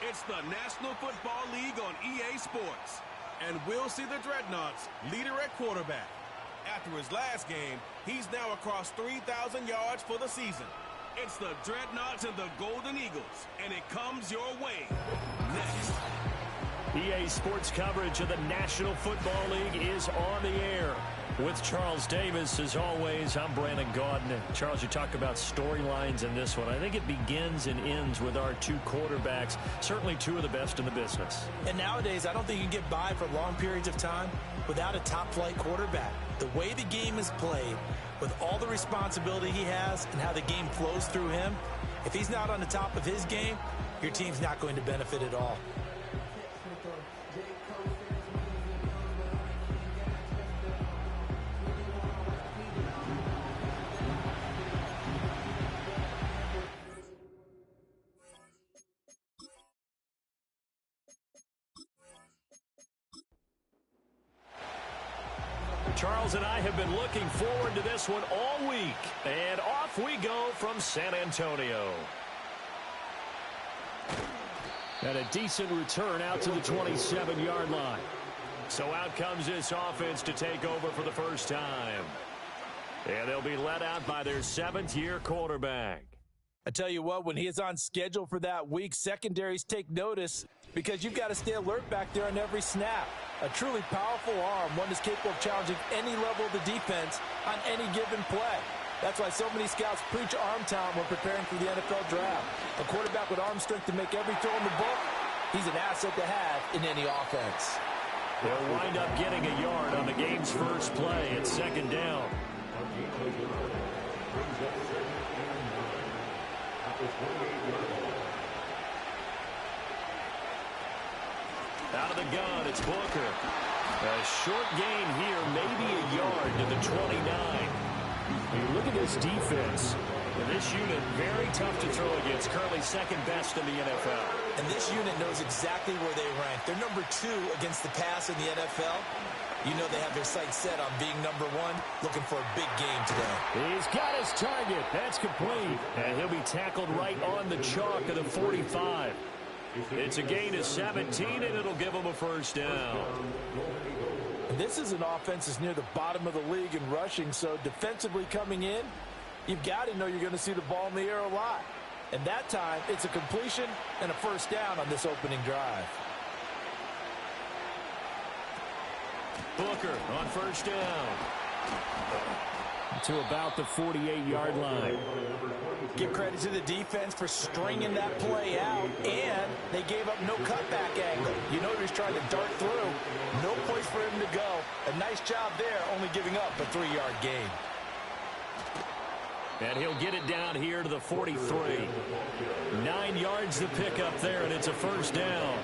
It's the National Football League on EA Sports. And we'll see the Dreadnoughts leader at quarterback. After his last game, he's now across 3,000 yards for the season. It's the Dreadnoughts and the Golden Eagles, and it comes your way next. EA Sports coverage of the National Football League is on the air. With Charles Davis, as always, I'm Brandon Gaudin. And Charles, you talk about storylines in this one. I think it begins and ends with our two quarterbacks, certainly two of the best in the business. And nowadays, I don't think you can get by for long periods of time without a top-flight quarterback. The way the game is played, with all the responsibility he has and how the game flows through him, if he's not on the top of his game, your team's not going to benefit at all. Charles and I have been looking forward to this one all week. And off we go from San Antonio. And a decent return out to the 27-yard line. So out comes this offense to take over for the first time. And they'll be led out by their seventh-year quarterback. I tell you what, when he is on schedule for that week, secondaries take notice because you've got to stay alert back there on every snap. A truly powerful arm, one that's capable of challenging any level of the defense on any given play. That's why so many scouts preach arm talent when preparing for the NFL draft. A quarterback with arm strength to make every throw in the book, he's an asset to have in any offense. They'll wind up getting a yard on the game's first play at second down. Out of the gun, it's Booker. A short gain here, maybe a yard to the 29. You look at this defense. This unit, very tough to throw against, currently second best in the NFL. And this unit knows exactly where they rank. They're number 2 against the pass in the NFL. You know they have their sights set on being number 1, looking for a big game today. He's got his target. That's complete. And he'll be tackled right on the chalk of the 45. It's a gain of 17, and it'll give him a first down. And this is an offense that's near the bottom of the league in rushing, so defensively coming in, you've got to know you're going to see the ball in the air a lot. And that time, it's a completion and a first down on this opening drive. Booker on first down. To about the 48-yard line. Give credit to the defense for stringing that play out, and they gave up no cutback angle. You know he was trying to dart through. No place for him to go. A nice job there, only giving up a 3-yard gain. And he'll get it down here to the 43. 9 yards to pick up there, and it's a first down.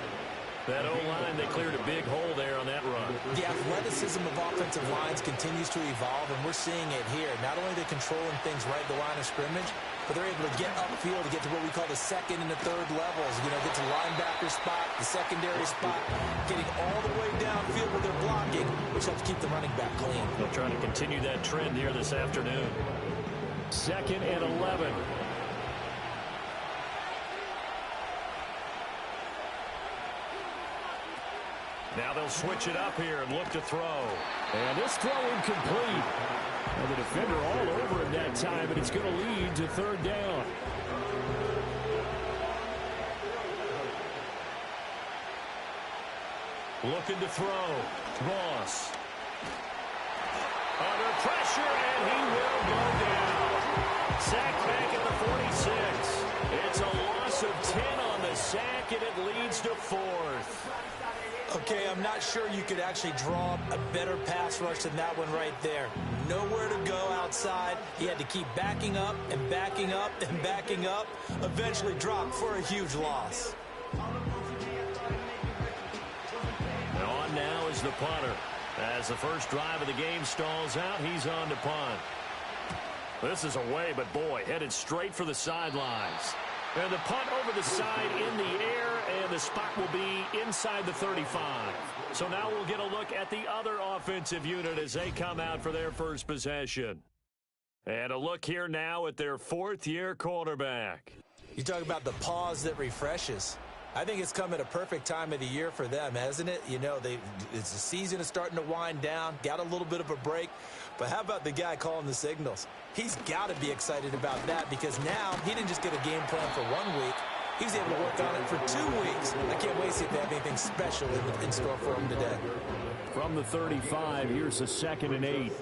That O-line, they cleared a big hole there on that run. The athleticism of offensive lines continues to evolve, and we're seeing it here. Not only are they controlling things right at the line of scrimmage, but they're able to get upfield to get to what we call the second and the third levels. You know, get to linebacker spot, the secondary spot, getting all the way downfield where they're blocking, which helps keep the running back clean. They'll try to continue that trend here this afternoon. Second and 11. Now they'll switch it up here and look to throw. And this throw incomplete. And the defender all over him that time, and it's going to lead to third down. Looking to throw. Ross. Under pressure, and he will go down. Sack back at the 46. It's a loss of 10 on the sack, and it leads to fourth. Okay, I'm not sure you could actually draw a better pass rush than that one right there. Nowhere to go outside. He had to keep backing up and backing up and backing up. Eventually dropped for a huge loss. On now is the punter. As the first drive of the game stalls out, he's on to punt. This is away, but boy, headed straight for the sidelines. And the punt over the side in the air, and the spot will be inside the 35. So now we'll get a look at the other offensive unit as they come out for their first possession. And a look here now at their fourth-year quarterback. You talk about the pause that refreshes. I think it's come at a perfect time of the year for them, hasn't it? You know, it's the season is starting to wind down, got a little bit of a break. But how about the guy calling the signals? He's got to be excited about that because now he didn't just get a game plan for 1 week. He was able to work on it for 2 weeks. I can't wait to see if they have anything special in store for him today. From the 35, here's a 2nd and 8.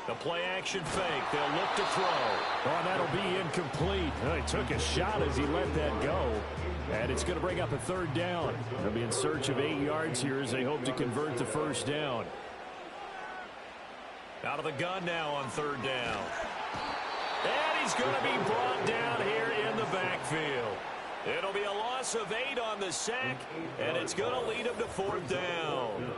The play-action fake. They'll look to throw. Oh, that'll be incomplete. He took a shot as he let that go. And it's going to bring up a 3rd down. They'll be in search of 8 yards here as they hope to convert the 1st down. Out of the gun now on 3rd down. And he's going to be brought down here in the backfield. It'll be a loss of 8 on the sack, and it's going to lead him to 4th down.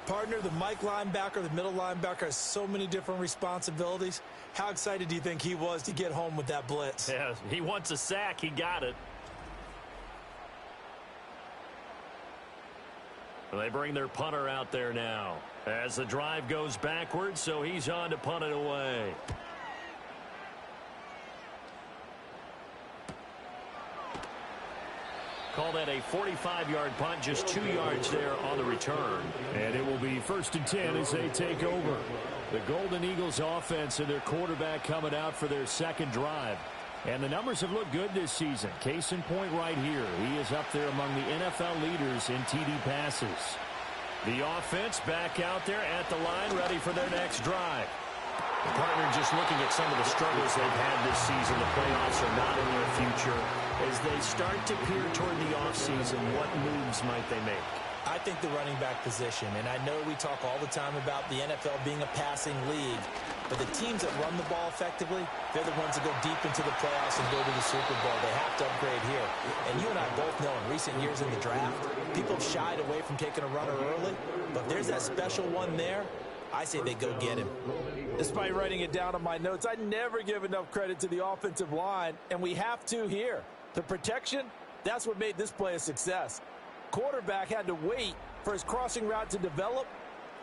Partner, the Mike linebacker, the middle linebacker has so many different responsibilities. How excited do you think he was to get home with that blitz? Yeah, he wants a sack. He got it. They bring their punter out there now as the drive goes backwards, so he's on to punt it away. Call that a 45-yard punt, just 2 yards there on the return. And it will be 1st and 10 as they take over. The Golden Eagles offense and their quarterback coming out for their 2nd drive. And the numbers have looked good this season. Case in point right here. He is up there among the NFL leaders in TD passes. The offense back out there at the line, ready for their next drive. The partner, just looking at some of the struggles they've had this season, the playoffs are not in their future. As they start to peer toward the offseason, what moves might they make? I think the running back position, and I know we talk all the time about the NFL being a passing league, but the teams that run the ball effectively, they're the ones that go deep into the playoffs and go to the Super Bowl. They have to upgrade here. And you and I both know in recent years in the draft, people have shied away from taking a runner early, but if there's that special one there, I say they go get him. Despite writing it down on my notes, I never give enough credit to the offensive line, and we have to here. The protection, that's what made this play a success. Quarterback had to wait for his crossing route to develop,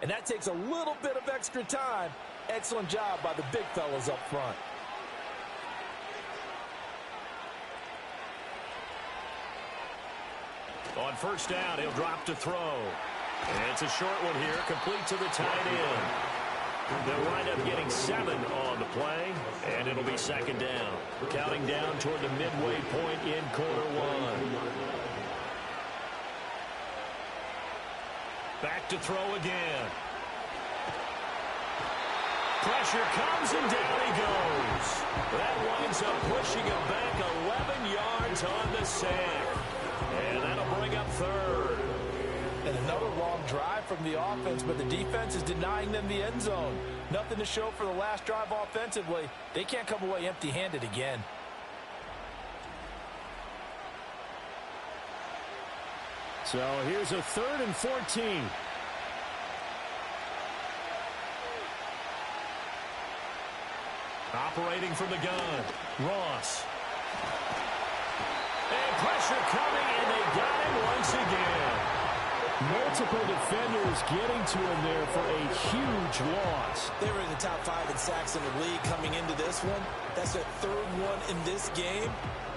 and that takes a little bit of extra time. Excellent job by the big fellas up front. On 1st down, he'll drop to throw. And it's a short one here, complete to the tight end. They'll wind up getting 7 on the play, and it'll be 2nd down. Counting down toward the midway point in quarter 1. Back to throw again. Pressure comes, and down he goes. That winds up pushing him back 11 yards on the sack. And that'll bring up 3rd. And another long drive from the offense, but the defense is denying them the end zone. Nothing to show for the last drive offensively. They can't come away empty-handed again. So here's a 3rd and 14. Operating from the gun, Ross. And pressure coming, and they got him once again. Multiple defenders getting to him there for a huge loss. They were in the top 5 in sacks in the league coming into this one. That's their 3rd one in this game.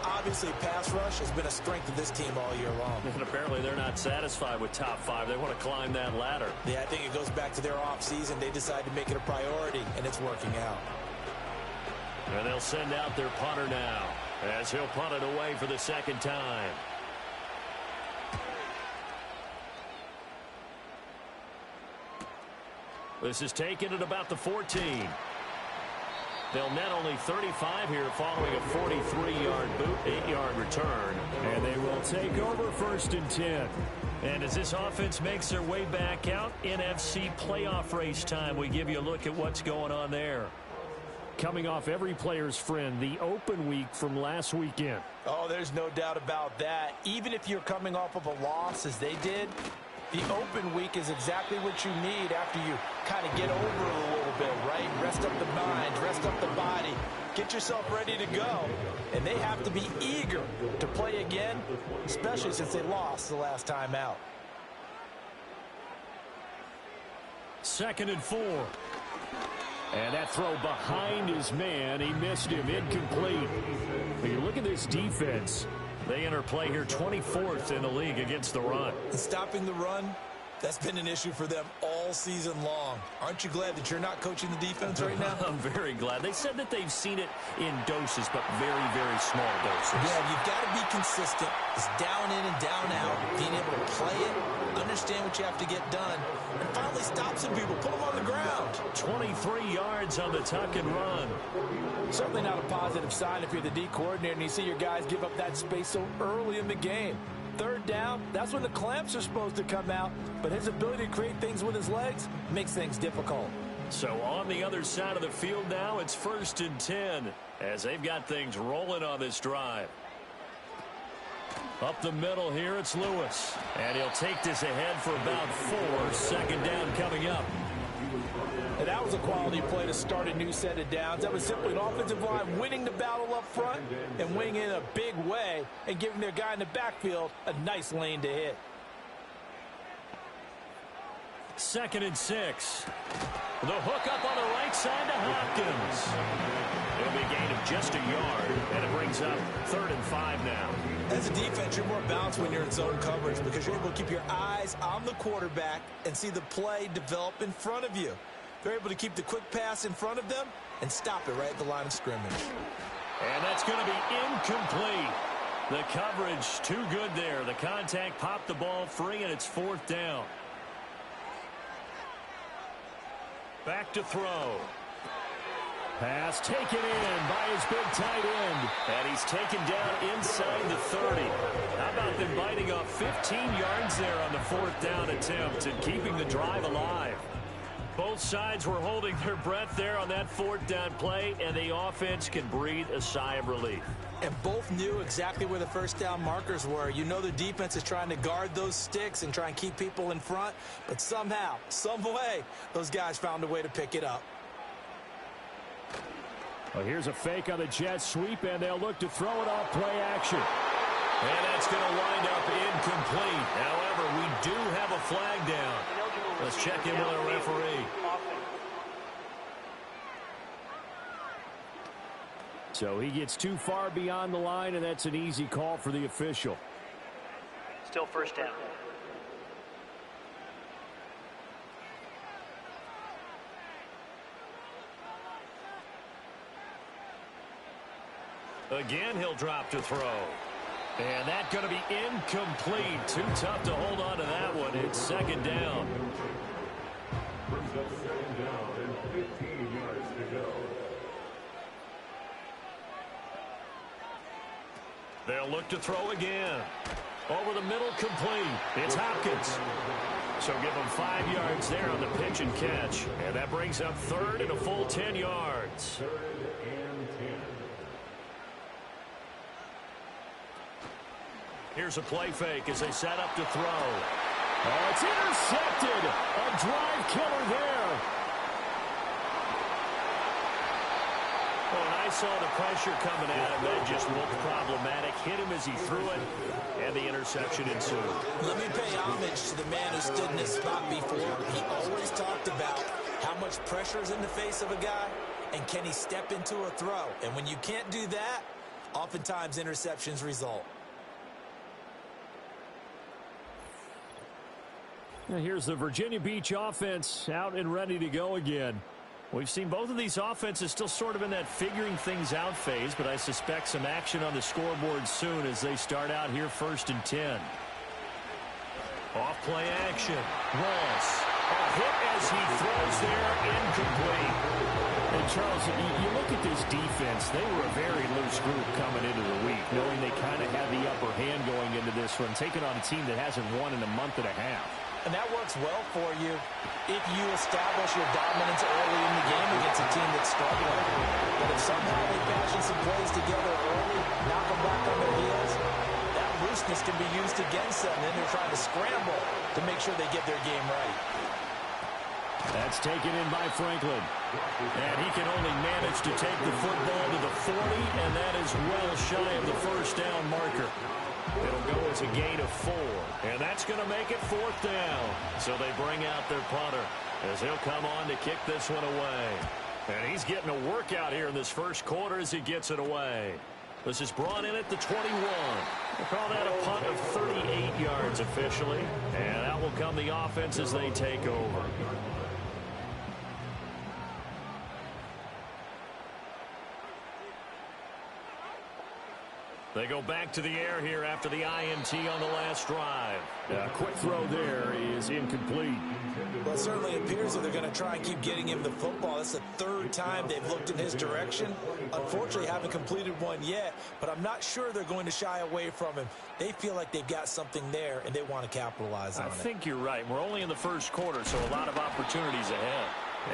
Obviously, pass rush has been a strength of this team all year long. And apparently they're not satisfied with top 5. They want to climb that ladder. Yeah, I think it goes back to their offseason. They decided to make it a priority, and it's working out. And they'll send out their punter now as he'll punt it away for the 2nd time. This is taken at about the 14. They'll net only 35 here following a 43-yard boot, 8-yard return. And they will take over 1st and 10. And as this offense makes their way back out, NFC playoff race time, we give you a look at what's going on there. Coming off every player's friend, the open week from last weekend. Oh, there's no doubt about that. Even if you're coming off of a loss, as they did, the open week is exactly what you need after you kind of get over it a little bit, right? Rest up the mind, rest up the body, get yourself ready to go. And they have to be eager to play again, especially since they lost the last time out. 2nd and 4. And that throw behind his man. He missed him. Incomplete. But you look at this defense. They enter play here 24th in the league against the run. And stopping the run, that's been an issue for them all season long. Aren't you glad that you're not coaching the defense right now? I'm very glad. They said that they've seen it in doses, but very, very small doses. Yeah, you've got to be consistent. It's down in and down out. Being able to play it, understand what you have to get done, and finally stop some people. Put them on the ground. 23 yards on the tuck and run. Certainly not a positive sign if you're the D coordinator and you see your guys give up that space so early in the game. Third down, that's when the clamps are supposed to come out, but his ability to create things with his legs makes things difficult. So on the other side of the field now, it's 1st and 10 as they've got things rolling on this drive. Up the middle here, it's Lewis. And he'll take this ahead for about 4. 2nd down coming up. And that was a quality play to start a new set of downs. That was simply an offensive line winning the battle up front and winning in a big way and giving their guy in the backfield a nice lane to hit. 2nd and 6. The hook up on the right side to Hopkins. It'll be a gain of just a yard, and it brings up 3rd and 5 now. As a defense, you're more balanced when you're in zone coverage because you're able to keep your eyes on the quarterback and see the play develop in front of you. They're able to keep the quick pass in front of them and stop it right at the line of scrimmage. And that's going to be incomplete. The coverage too good there. The contact popped the ball free, and it's 4th down. Back to throw. Pass taken in by his big tight end. And he's taken down inside the 30. How about them biting off 15 yards there on the 4th down attempt and keeping the drive alive? Both sides were holding their breath there on that 4th down play, and the offense can breathe a sigh of relief. And both knew exactly where the 1st down markers were. You know the defense is trying to guard those sticks and try and keep people in front, but somehow, some way, those guys found a way to pick it up. Well, here's a fake on the jet sweep, and they'll look to throw it off play action. And that's going to wind up incomplete. However, we do have a flag down. Let's check in with our referee. So he gets too far beyond the line, and that's an easy call for the official. Still 1st down. Again, he'll drop to throw. And that's going to be incomplete. Too tough to hold on to that one. It's 2nd down. And 15 yards to go. They'll look to throw again. Over the middle, complete. It's Hopkins. So give him 5 yards there on the pitch and catch. And that brings up 3rd and a full 10 yards. 3rd and 10. Here's a play fake as they set up to throw. Oh, it's intercepted. A drive killer there. Well, when I saw the pressure coming at him, that just looked problematic. Hit him as he threw it, and the interception ensued. Let me pay homage to the man who stood in this spot before. He always talked about how much pressure is in the face of a guy, and can he step into a throw. And when you can't do that, oftentimes interceptions result. Now here's the Virginia Beach offense out and ready to go again. We've seen both of these offenses still sort of in that figuring things out phase, but I suspect some action on the scoreboard soon as they start out here 1st and 10. Off play action. Ross. A hit as he throws there, incomplete. And Charles, you look at this defense, they were a very loose group coming into the week, knowing they kind of had the upper hand going into this one, taking on a team that hasn't won in a month and a half. And that works well for you if you establish your dominance early in the game against a team that's struggling. But if somehow they fashion some plays together early, knock them back on their heels, that looseness can be used against them. Then they're trying to scramble to make sure they get their game right. That's taken in by Franklin. And he can only manage to take the football to the 40, and that is well shy of the 1st down marker. It'll go as a gain of 4, and that's going to make it 4th down. So they bring out their punter as he'll come on to kick this one away. And he's getting a workout here in this first quarter as he gets it away. This is brought in at the 21. We'll call that a punt of 38 yards officially. And out will come the offense as they take over. They go back to the air here after the INT on the last drive. A quick throw there is incomplete. Well, it certainly appears that they're going to try and keep getting him the football. That's the third time they've looked in his direction. Unfortunately, haven't completed one yet, but I'm not sure they're going to shy away from him. They feel like they've got something there, and they want to capitalize on it. I think you're right. We're only in the first quarter, so a lot of opportunities ahead.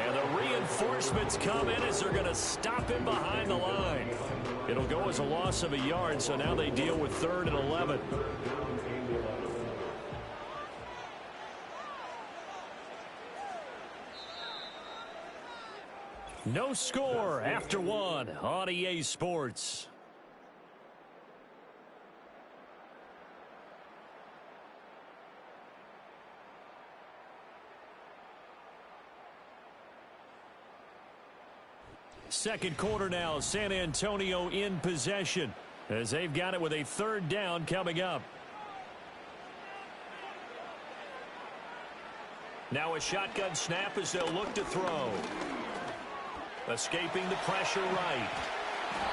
And the reinforcements come in as they're going to stop him behind the line. It'll go as a loss of a yard, so now they deal with 3rd and 11. No score after 1 on EA Sports. Second quarter now, San Antonio in possession as they've got it with a 3rd down coming up. Now a shotgun snap as they'll look to throw. Escaping the pressure right.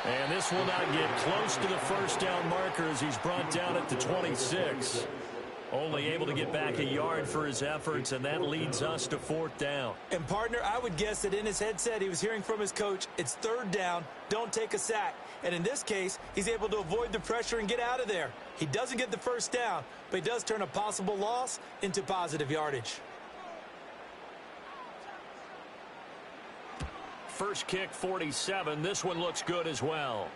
And this will not get close to the first down marker as he's brought down at the 26. Only able to get back a yard for his efforts, and that leads us to 4th down. And, partner, I would guess that in his headset he was hearing from his coach, it's 3rd down, don't take a sack. And in this case, he's able to avoid the pressure and get out of there. He doesn't get the first down, but he does turn a possible loss into positive yardage. First kick, 47. This one looks good as well.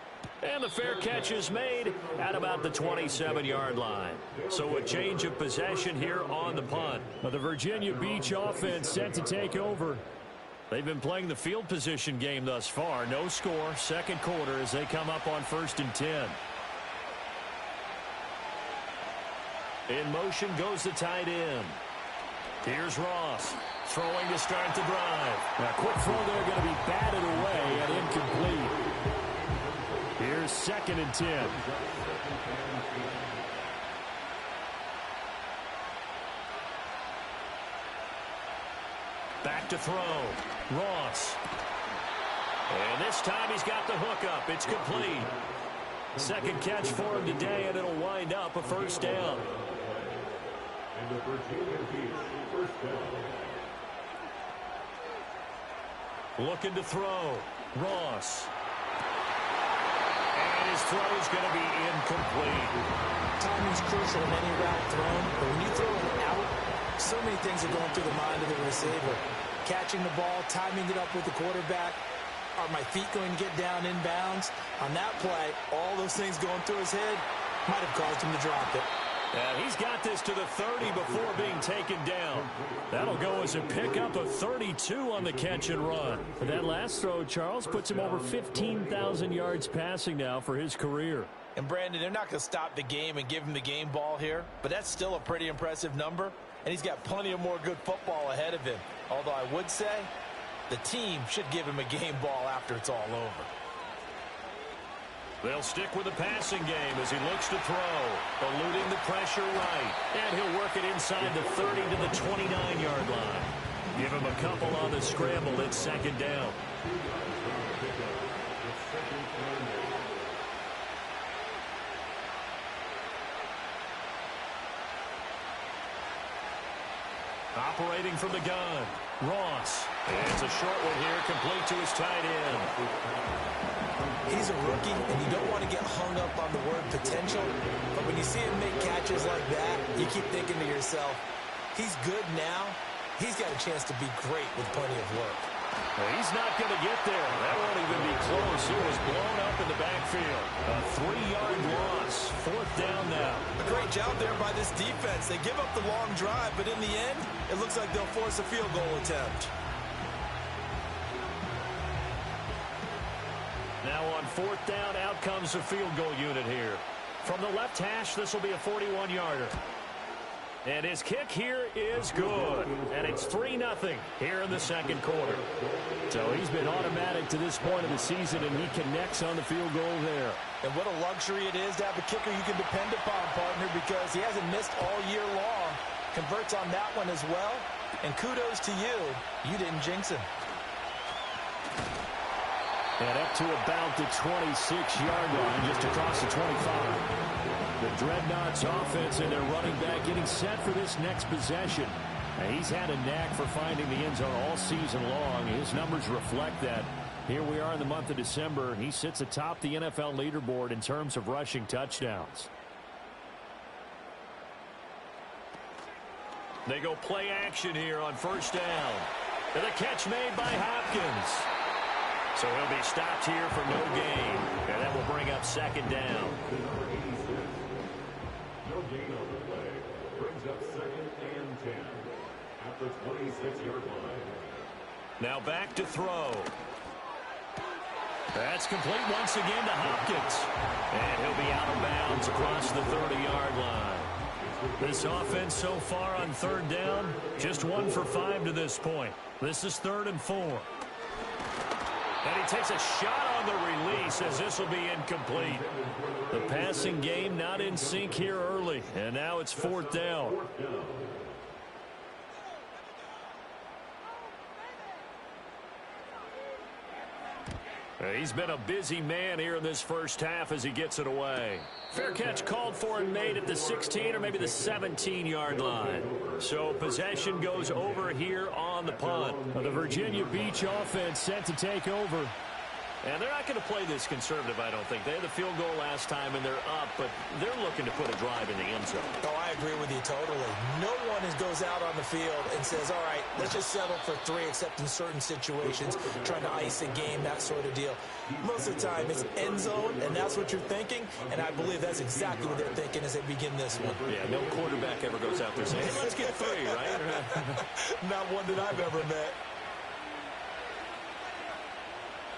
And the fair catch is made at about the 27-yard line. So a change of possession here on the punt. The Virginia Beach offense set to take over. They've been playing the field position game thus far. No score, second quarter as they come up on 1st and 10. In motion goes the tight end. Here's Ross. Throwing to start the drive. A quick throw there going to be batted away and incomplete. Here's 2nd and 10. Back to throw. Ross. And this time he's got the hook up. It's complete. Second catch for him today, and it'll wind up a 1st down. Looking to throw. Ross. And his throw is going to be incomplete. Timing's crucial in any route thrown, but when you throw it out, so many things are going through the mind of the receiver. Catching the ball, timing it up with the quarterback. Are my feet going to get down inbounds? On that play, all those things going through his head might have caused him to drop it. And he's got this to the 30 before being taken down. That'll go as a pickup of 32 on the catch and run. And that last throw, Charles, puts him over 15,000 yards passing now for his career. And, Brandon, they're not going to stop the game and give him the game ball here, but that's still a pretty impressive number, and he's got plenty of more good football ahead of him. Although I would say the team should give him a game ball after it's all over. They'll stick with the passing game as he looks to throw, eluding the pressure right. And he'll work it inside the 30 to the 29-yard line. Give him a couple on the scramble. It's 2nd down. Operating from the gun, Ross. It's a short one here, complete to his tight end. He's a rookie, and you don't want to get hung up on the word potential, but when you see him make catches like that, you keep thinking to yourself, he's good now. He's got a chance to be great with plenty of work. He's not going to get there. That won't even be close. He was blown up in the backfield. A 3-yard loss. 4th down now. A great job there by this defense. They give up the long drive, but in the end, it looks like they'll force a field goal attempt. Now on 4th down, out comes the field goal unit here. From the left hash, this will be a 41-yarder. And his kick here is good. And it's 3-0 here in the second quarter. So he's been automatic to this point of the season, and he connects on the field goal there. And what a luxury it is to have a kicker you can depend upon, partner, because he hasn't missed all year long. Converts on that one as well. And kudos to you. You didn't jinx him. And up to about the 26-yard line, just across the 25. The Dreadnoughts offense and their running back getting set for this next possession. And he's had a knack for finding the end zone all season long. His numbers reflect that. Here we are in the month of December. He sits atop the NFL leaderboard in terms of rushing touchdowns. They go play action here on first down. And the catch made by Hopkins. So he'll be stopped here for no gain. And that will bring up second down. No gain on the play. Brings up 2nd and 10 at the 26-yard line. Now back to throw. That's complete once again to Hopkins. And he'll be out of bounds across the 30-yard line. This offense so far on third down, just 1 for 5 to this point. This is 3rd and 4. And he takes a shot on the release as this will be incomplete. The passing game not in sync here early. And now it's 4th down. He's been a busy man here in this first half as he gets it away. Fair catch called for and made at the 16 or maybe the 17-yard line. So possession goes over here on the punt. The Virginia Beach offense set to take over. And they're not going to play this conservative, I don't think. They had the field goal last time, and they're up, but they're looking to put a drive in the end zone. Oh, I agree with you totally. No one goes out on the field and says, all right, let's just settle for 3, except in certain situations, trying to ice a game, that sort of deal. Most of the time, it's end zone, and that's what you're thinking, and I believe that's exactly what they're thinking as they begin this one. Yeah, no quarterback ever goes out there saying, hey, let's get 3, right? Not one that I've ever met.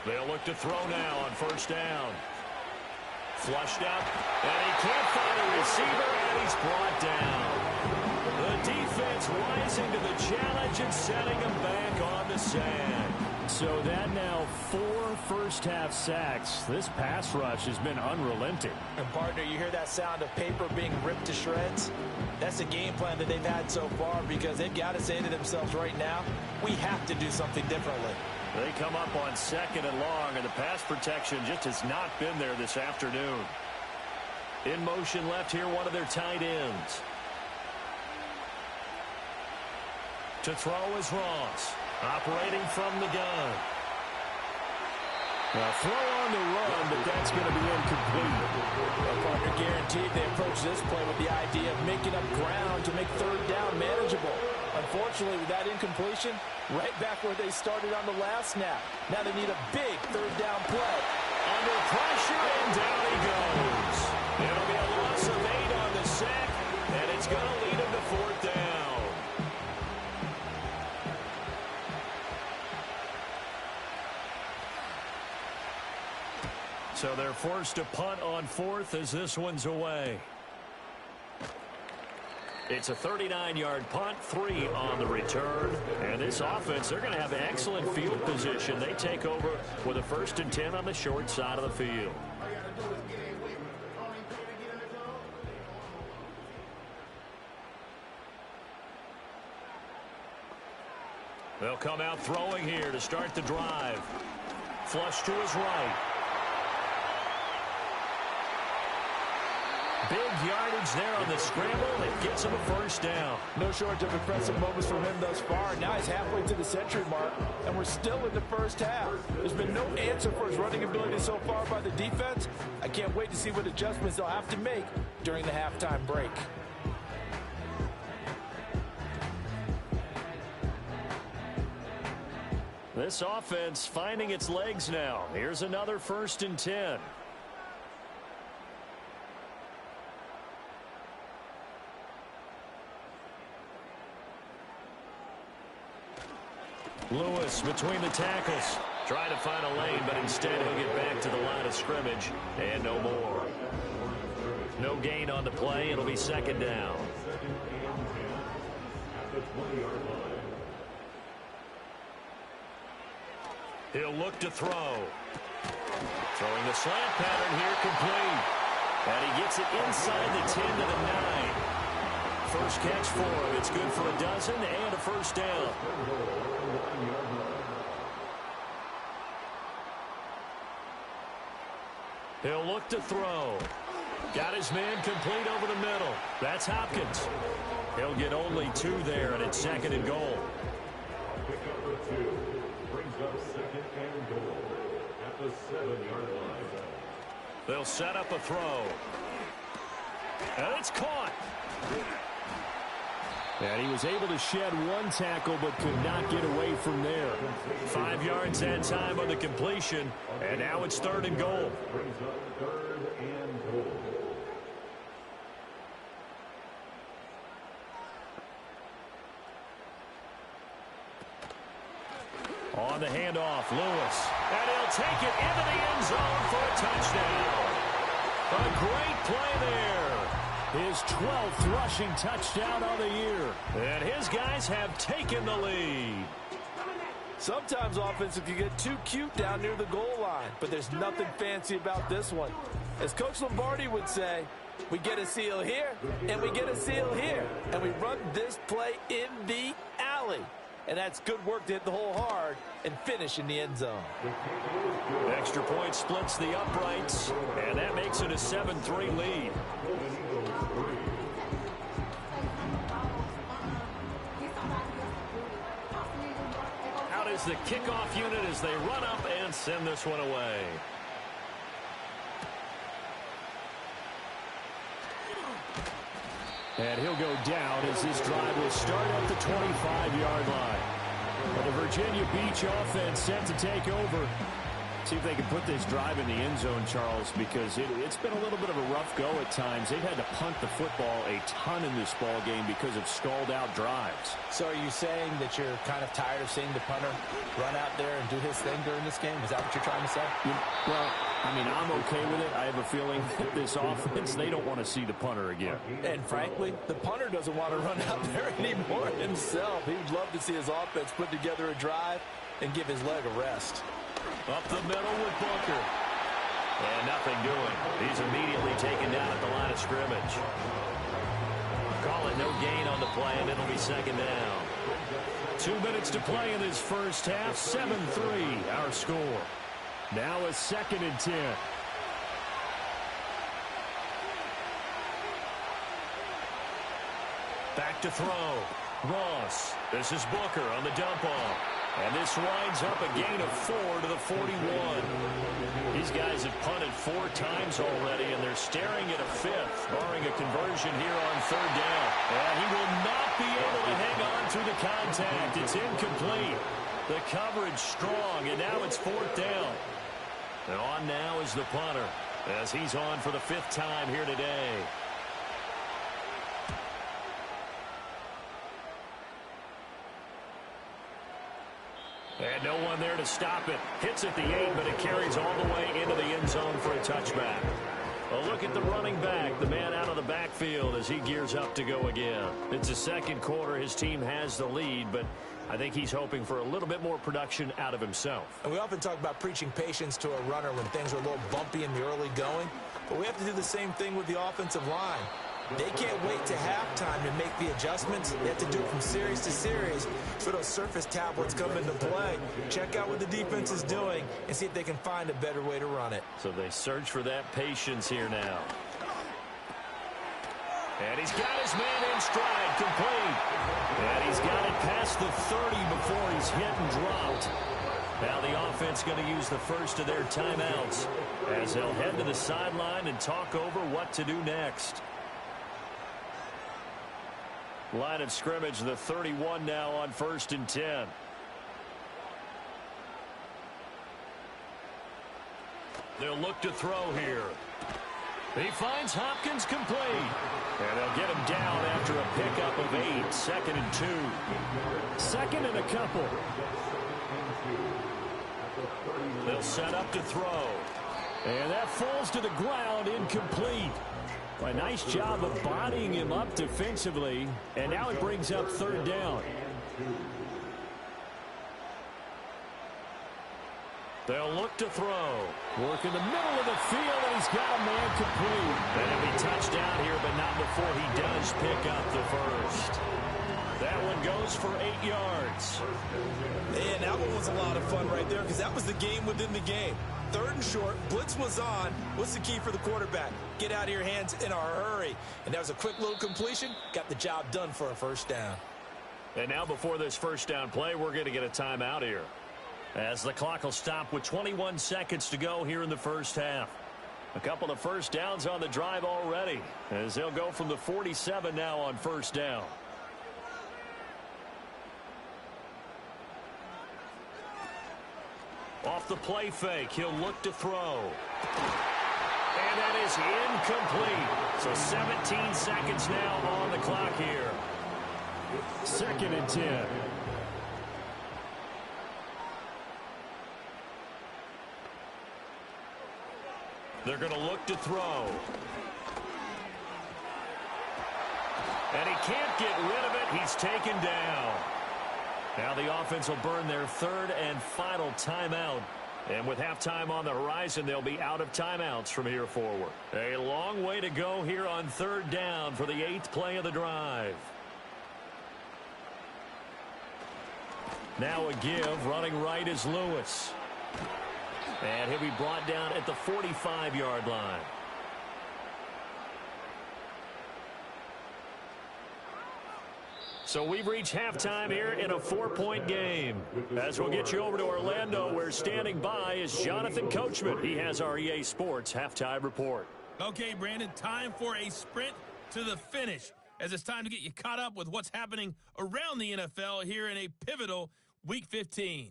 They'll look to throw now on first down. Flushed out, and he can't find a receiver, and he's brought down. The defense rising to the challenge and setting him back on the sand. So that now 4 first-half sacks. This pass rush has been unrelenting. And, partner, you hear that sound of paper being ripped to shreds? That's the game plan that they've had so far because they've got to say to themselves right now, we have to do something differently. They come up on 2nd and long, and the pass protection just has not been there this afternoon. In motion left here, one of their tight ends. To throw is Ross, operating from the gun. Now throw on the run, but that's going to be incomplete. Well, partner, guaranteed they approach this play with the idea of making up ground to make third down manageable. Unfortunately, with that incompletion, right back where they started on the last snap. Now they need a big third down play. Under pressure, and down he goes. It'll be a loss of 8 on the sack, and it's going to lead him to 4th down. So they're forced to punt on 4th as this one's away. It's a 39-yard punt, 3 on the return. And this offense, they're going to have excellent field position. They take over with a 1st and 10 on the short side of the field. They'll come out throwing here to start the drive. Flush to his right. Big yardage there on the scramble. It gets him a 1st down. No shortage of impressive moments from him thus far. Now he's halfway to the century mark, and we're still in the first half. There's been no answer for his running ability so far by the defense. I can't wait to see what adjustments they'll have to make during the halftime break. This offense finding its legs now. Here's another 1st and 10. Lewis between the tackles. Trying to find a lane, but instead he'll get back to the line of scrimmage. And no more. No gain on the play. It'll be 2nd down. 20-yard line. He'll look to throw. Throwing the slant pattern here, complete. And he gets it inside the 10 to the 9. First catch for him. It's good for a dozen and a first down. He'll look to throw. Got his man complete over the middle. That's Hopkins. He'll get only 2 there, and it's second and goal. Pick up the 2. Brings up second and goal at the 7-yard line. They'll set up a throw. And it's caught. And he was able to shed 1 tackle but could not get away from there. 5 yards that time on the completion. And now it's third and goal. Brings up third and goal. On the handoff, Lewis. And he'll take it into the end zone for a touchdown. A great play there. His 12th rushing touchdown of the year. And his guys have taken the lead. Sometimes offenses can get too cute down near the goal line, but there's nothing fancy about this one. As Coach Lombardi would say, we get a seal here, and we get a seal here, and we run this play in the alley. And that's good work to hit the hole hard and finish in the end zone. Extra point splits the uprights, and that makes it a 7-3 lead. Out is the kickoff unit as they run up and send this one away. And he'll go down as this drive will start at the 25-yard line. But the Virginia Beach offense set to take over. See if they can put this drive in the end zone, Charles, because it's been a little bit of a rough go at times. They've had to punt the football a ton in this ball game because of stalled-out drives. So are you saying that you're kind of tired of seeing the punter run out there and do his thing during this game? Is that what you're trying to say? Well, I mean, I'm okay with it. I have a feeling that this offense, they don't want to see the punter again. And frankly, the punter doesn't want to run out there anymore himself. He would love to see his offense put together a drive and give his leg a rest. Up the middle with Booker. And nothing doing. He's immediately taken down at the line of scrimmage. Call it no gain on the play, and it'll be second down. 2 minutes to play in this first half. 7-3 our score. Now a 2nd and 10. Back to throw. Ross. This is Booker on the dump off. And this winds up a gain of 4 to the 41. These guys have punted 4 times already, and they're staring at a 5th, barring a conversion here on 3rd down. And he will not be able to hang on through the contact. It's incomplete. The coverage strong, and now it's 4th down. And on now is the punter, as he's on for the 5th time here today. And no one there to stop it. Hits at the 8, but it carries all the way into the end zone for a touchback. A look at the running back, the man out of the backfield as he gears up to go again. It's the second quarter. His team has the lead, but I think he's hoping for a little bit more production out of himself. And we often talk about preaching patience to a runner when things are a little bumpy in the early going, but we have to do the same thing with the offensive line. They can't wait to halftime to make the adjustments. They have to do it from series to series so those surface tablets come into play. Check out what the defense is doing and see if they can find a better way to run it. So they search for that patience here now. And he's got his man in stride, complete. And he's got it past the 30 before he's hit and dropped. Now the offense going to use the first of their timeouts as they'll head to the sideline and talk over what to do next. Line of scrimmage, the 31 now on 1st and 10. They'll look to throw here. He finds Hopkins complete. And they'll get him down after a pickup of 8. 2nd and 2. 2nd and a couple. They'll set up to throw. And that falls to the ground, incomplete. A nice job of bodying him up defensively, and now it brings up third down. They'll look to throw. Work in the middle of the field, and he's got a man complete. And he'll be touchdown here, but not before he does pick up the first. That one goes for 8 yards. And that one was a lot of fun right there because that was the game within the game. Third and short, blitz was on. What's the key for the quarterback? Get out of your hands in a hurry. And that was a quick little completion. Got the job done for a first down. And now before this first down play, we're going to get a timeout here, as the clock will stop with 21 seconds to go here in the first half. A couple of first downs on the drive already, as they'll go from the 47 now on first down. Off the play fake, he'll look to throw. And that is incomplete. So 17 seconds now on the clock here. 2nd and 10. They're going to look to throw. And he can't get rid of it. He's taken down. Now the offense will burn their third and final timeout. And with halftime on the horizon, they'll be out of timeouts from here forward. A long way to go here on third down for the 8th play of the drive. Now a give. Running right is Lewis. And he'll be brought down at the 45-yard line. So we've reached halftime here in a 4-point game. As we'll get you over to Orlando, where standing by is Jonathan Coachman. He has our EA Sports halftime report. Okay, Brandon, time for a sprint to the finish, as it's time to get you caught up with what's happening around the NFL here in a pivotal Week 15.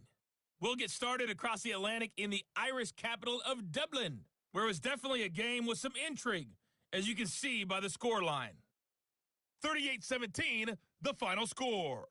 We'll get started across the Atlantic in the Irish capital of Dublin, where it was definitely a game with some intrigue, as you can see by the scoreline. 38-17, the final score.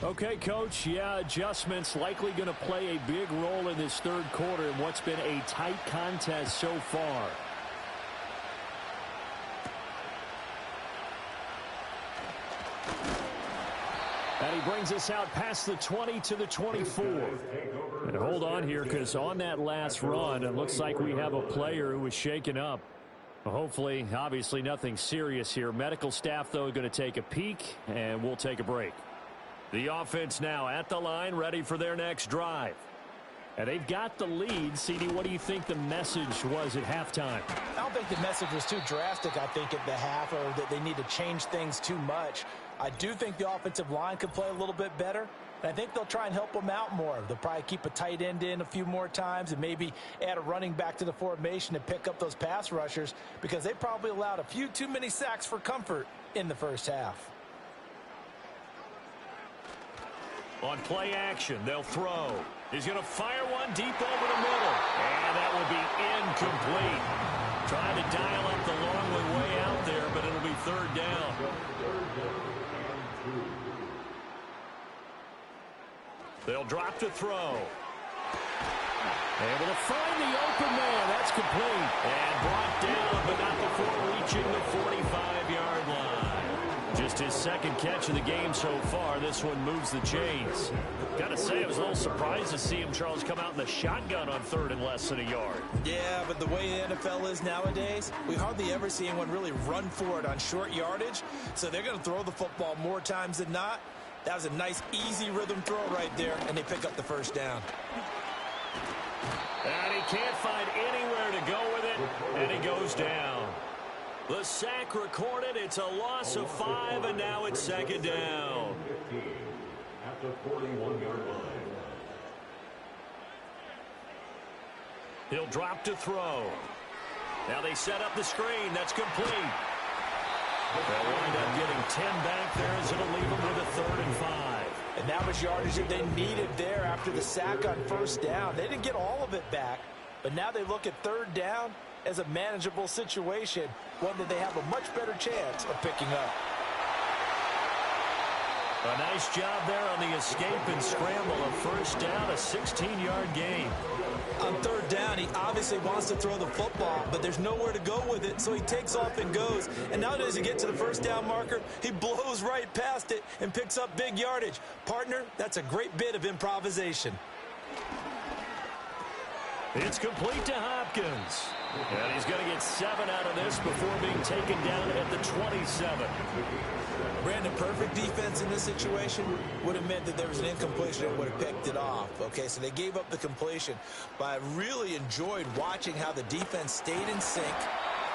Okay, Coach, yeah, adjustments likely going to play a big role in this third quarter in what's been a tight contest so far. And he brings us out past the 20 to the 24. And hold on here, because on that last run, it looks like we have a player who was shaken up. Hopefully, obviously nothing serious here. Medical staff, though, going to take a peek, and we'll take a break. The offense now at the line, ready for their next drive. And they've got the lead. CD, what do you think the message was at halftime? I don't think the message was too drastic, I think, at the half, or that they need to change things too much. I do think the offensive line could play a little bit better. And I think they'll try and help them out more. They'll probably keep a tight end in a few more times and maybe add a running back to the formation to pick up those pass rushers, because they probably allowed a few too many sacks for comfort in the first half. On play action, they'll throw. He's going to fire one deep over the middle. And that will be incomplete. Trying to dial up the long way out there, but it'll be third down. They'll drop to throw. Able to find the open man. That's complete. And brought down, but not before reaching the 45-yard line. Just his second catch of the game so far. This one moves the chains. Got to say, I was a little surprised to see him, Charles, come out in the shotgun on third and less than a yard. Yeah, but the way the NFL is nowadays, we hardly ever see anyone really run for it on short yardage. So they're going to throw the football more times than not. That was a nice, easy rhythm throw right there, and they pick up the first down. And he can't find anywhere to go with it, and he goes down. The sack recorded. It's a loss of 5, and now it's second down. At the 41-yard line. He'll drop to throw. Now they set up the screen. That's complete. They'll wind up getting 10 back there as it'll leave them with a 3rd and 5. And that was yardage that they needed there after the sack on 1st down. They didn't get all of it back, but now they look at 3rd down as a manageable situation, one that they have a much better chance of picking up. A nice job there on the escape and scramble. A 1st down, a 16-yard gain. On 3rd down, he obviously wants to throw the football, but there's nowhere to go with it, so he takes off and goes. And now as he gets to the 1st down marker, he blows right past it and picks up big yardage. Partner, that's a great bit of improvisation. It's complete to Hopkins. And he's going to get 7 out of this before being taken down at the 27. Brandon, perfect defense in this situation would have meant that there was an incompletion and would have picked it off. Okay, so they gave up the completion, but I really enjoyed watching how the defense stayed in sync,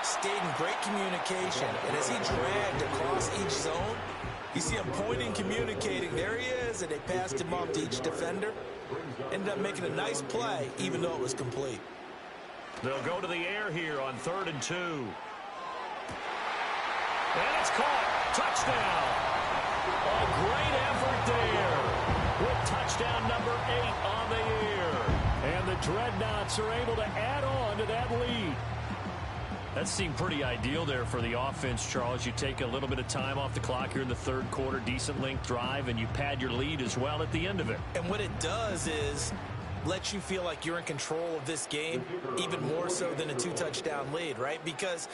stayed in great communication, and as he dragged across each zone, you see him pointing, communicating. There he is, and they passed him off to each defender. Ended up making a nice play, even though it was complete. They'll go to the air here on 3rd and 2. And it's caught. Touchdown. A great effort there. With touchdown number 8 on the year. And the Dreadnoughts are able to add on to that lead. That seemed pretty ideal there for the offense, Charles. You take a little bit of time off the clock here in the 3rd quarter, decent length drive, and you pad your lead as well at the end of it. And what it does is lets you feel like you're in control of this game, even more so than a 2-touchdown lead, right? Because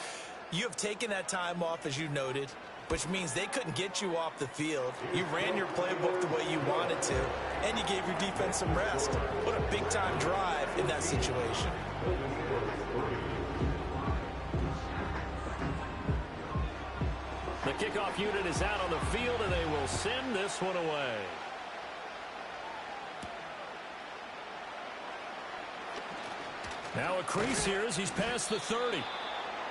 you have taken that time off, as you noted, which means they couldn't get you off the field. You ran your playbook the way you wanted to, and you gave your defense some rest. What a big-time drive in that situation. The kickoff unit is out on the field, and they will send this one away. Now a crease here as he's past the 30.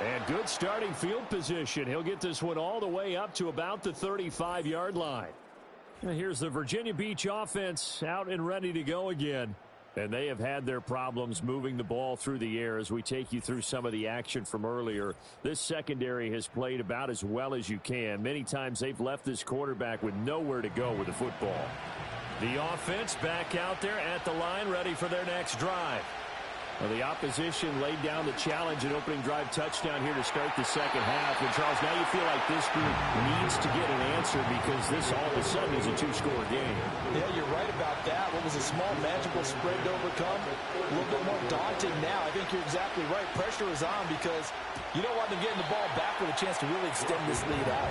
And good starting field position. He'll get this one all the way up to about the 35-yard line. And here's the Virginia Beach offense out and ready to go again. And they have had their problems moving the ball through the air as we take you through some of the action from earlier. This secondary has played about as well as you can. Many times they've left this quarterback with nowhere to go with the football. The offense back out there at the line, ready for their next drive. Well, the opposition laid down the challenge and opening drive touchdown here to start the second half. And, Charles, now you feel like this group needs to get an answer because this all of a sudden is a 2-score game. Yeah, you're right about that. What was a small magical spread to overcome, a little bit more daunting now. I think you're exactly right. Pressure is on because you don't want them getting the ball back with a chance to really extend this lead out.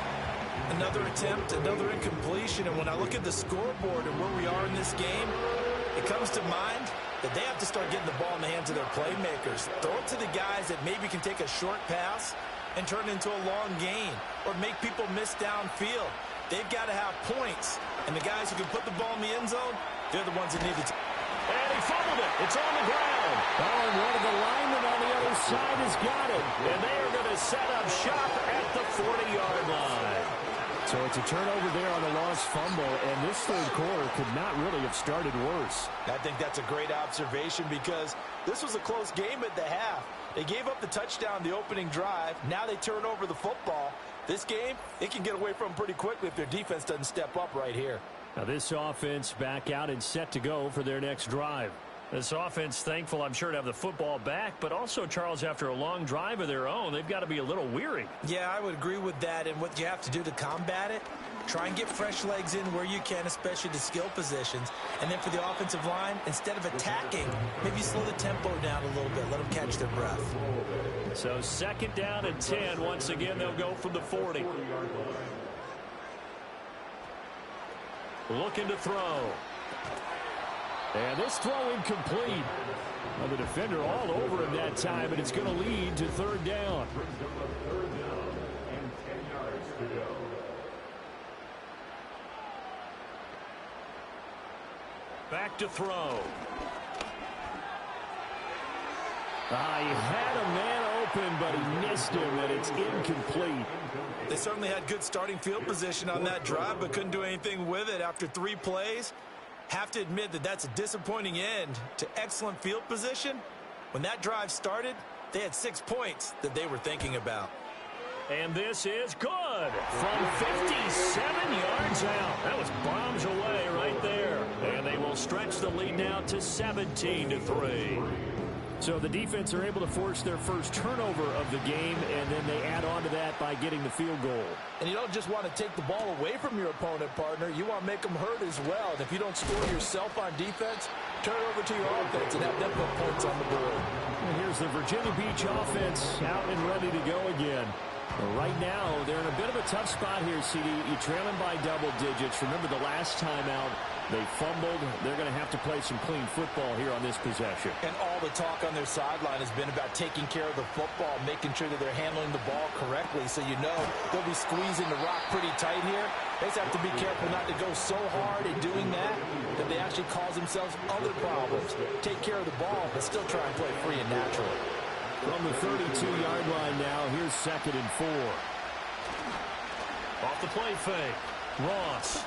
Another attempt, another incompletion. And when I look at the scoreboard and where we are in this game, it comes to mind that they have to start getting the ball in the hands of their playmakers. Throw it to the guys that maybe can take a short pass and turn it into a long gain or make people miss downfield. They've got to have points. And the guys who can put the ball in the end zone, they're the ones that need it. And he fumbled it. It's on the ground. Oh, and one of the linemen on the other side has got it. And they are going to set up shop at the 40-yard line. So it's a turnover there on the lost fumble, and this 3rd quarter could not really have started worse. I think that's a great observation because this was a close game at the half. They gave up the touchdown the opening drive. Now they turn over the football. This game, they can get away from pretty quickly if their defense doesn't step up right here. Now this offense back out and set to go for their next drive. This offense thankful, I'm sure, to have the football back, but also, Charles, after a long drive of their own, they've got to be a little weary. Yeah, I would agree with that, and what you have to do to combat it, try and get fresh legs in where you can, especially the skill positions. And then for the offensive line, instead of attacking, maybe slow the tempo down a little bit, let them catch their breath. So 2nd down and 10. Once again, they'll go from the 40. Looking to throw. And this throw incomplete. Well, the defender all over him that time, and it's going to lead to 3rd down. Back to throw. He had a man open, but he missed him, and it's incomplete. They certainly had good starting field position on that drive, but couldn't do anything with it after 3 plays. Have to admit that that's a disappointing end to excellent field position. When that drive started, they had 6 points that they were thinking about. And this is good from 57 yards out. That was bombs away right there. And they will stretch the lead now to 17-3. So the defense are able to force their first turnover of the game, and then they add on to that by getting the field goal. And you don't just want to take the ball away from your opponent, partner. You want to make them hurt as well. And if you don't score yourself on defense, turn it over to your offense and have them put points on the board. And here's the Virginia Beach offense out and ready to go again. Right now, they're in a bit of a tough spot here, CD. You're trailing by double digits. Remember the last time out, they fumbled. They're going to have to play some clean football here on this possession. And all the talk on their sideline has been about taking care of the football, making sure that they're handling the ball correctly. So you know they'll be squeezing the rock pretty tight here. They just have to be careful not to go so hard in doing that they actually cause themselves other problems. Take care of the ball, but still try and play free and natural. From the 32-yard line now, here's 2nd and 4. Off the play fake. Ross.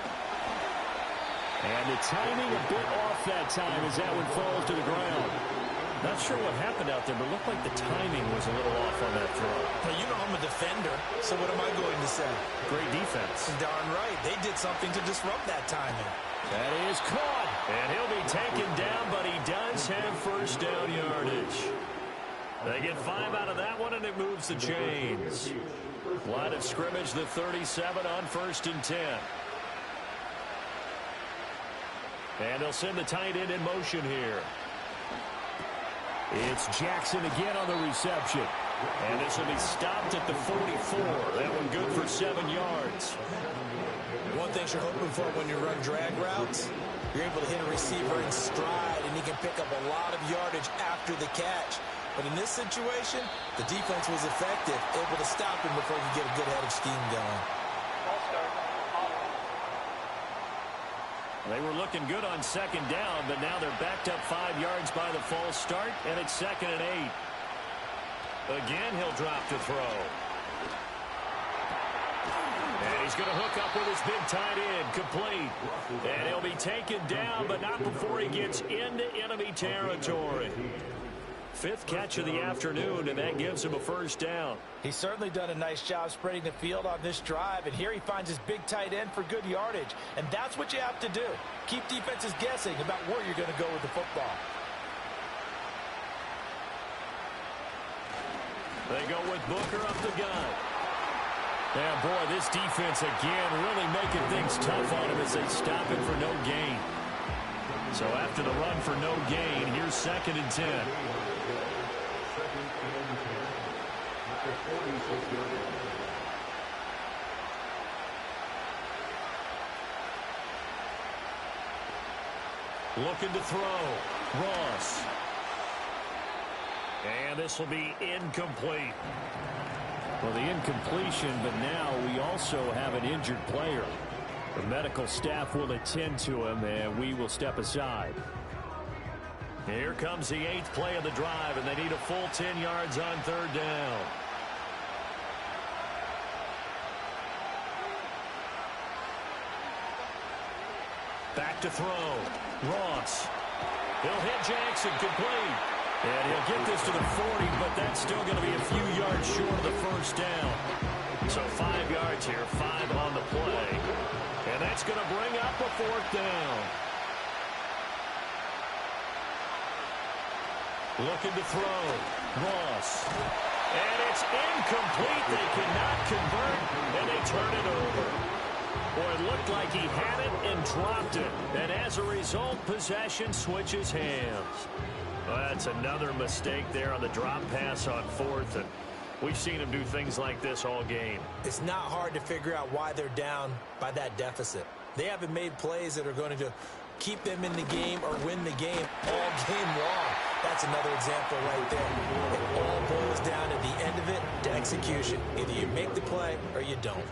And the timing a bit off that time as that one falls to the ground. Not sure what happened out there, but it looked like the timing was a little off on that throw. Now, you know I'm a defender, so what am I going to say? Great defense. Darn right. They did something to disrupt that timing. That is caught. And he'll be taken down, but he does have first down yardage. They get 5 out of that one, and it moves the chains. Line of scrimmage, the 37 on 1st and 10. And they'll send the tight end in motion here. It's Jackson again on the reception. And this will be stopped at the 44. That one good for 7 yards. One thing you're hoping for when you run drag routes, you're able to hit a receiver in stride, and he can pick up a lot of yardage after the catch. But in this situation, the defense was effective, able to stop him before he could get a good head of steam going. They were looking good on 2nd down, but now they're backed up 5 yards by the false start, and it's 2nd and 8. Again, he'll drop to throw. And he's going to hook up with his big tight end, complete. And he'll be taken down, but not before he gets into enemy territory. 5th catch of the afternoon, and that gives him a first down. He's certainly done a nice job spreading the field on this drive, and here he finds his big tight end for good yardage. And that's what you have to do. Keep defenses guessing about where you're going to go with the football. They go with Booker up the gut. Yeah, boy, this defense again really making things tough on him as they stop him for no gain. So after the run for no gain, here's 2nd and 10. Looking to throw. Ross. And this will be incomplete. Well, the incompletion, but now we also have an injured player. The medical staff will attend to him, and we will step aside. Here comes the 8th play of the drive, and they need a full 10 yards on 3rd down. Back to throw. Ross. He'll hit Jackson, complete. And he'll get this to the 40, but that's still going to be a few yards short of the first down. So 5 yards here, 5 on the play. And that's going to bring up a 4th down. Looking to throw. Ross. And it's incomplete. They cannot convert, and they turn it over. Boy, it looked like he had it and dropped it. And as a result, possession switches hands. Well, that's another mistake there on the drop pass on 4th. And we've seen him do things like this all game. It's not hard to figure out why they're down by that deficit. They haven't made plays that are going to keep them in the game or win the game all game long. That's another example right there. It all boils down at the end of it to execution. Either you make the play or you don't.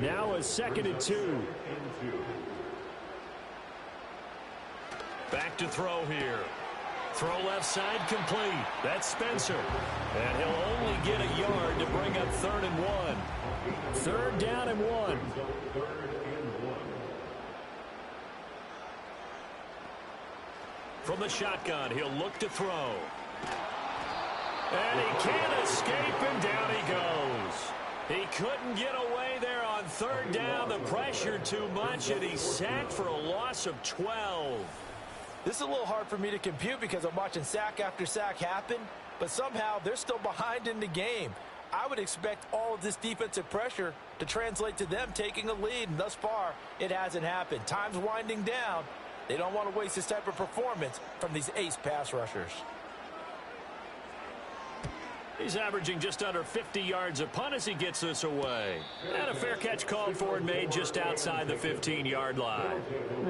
Now a 2nd and 2. Back to throw here. Throw left side complete. That's Spencer. And he'll only get a yard to bring up 3rd and 1. 3rd down and 1. From the shotgun, he'll look to throw. And he can't escape, and down he goes. He couldn't get away there on third down. The pressure too much, and he's sacked for a loss of 12. This is a little hard for me to compute because I'm watching sack after sack happen, but somehow they're still behind in the game. I would expect all of this defensive pressure to translate to them taking a lead, and thus far, it hasn't happened. Time's winding down. They don't want to waste this type of performance from these ace pass rushers. He's averaging just under 50 yards a punt as he gets this away. And a fair catch called for and made just outside the 15-yard line.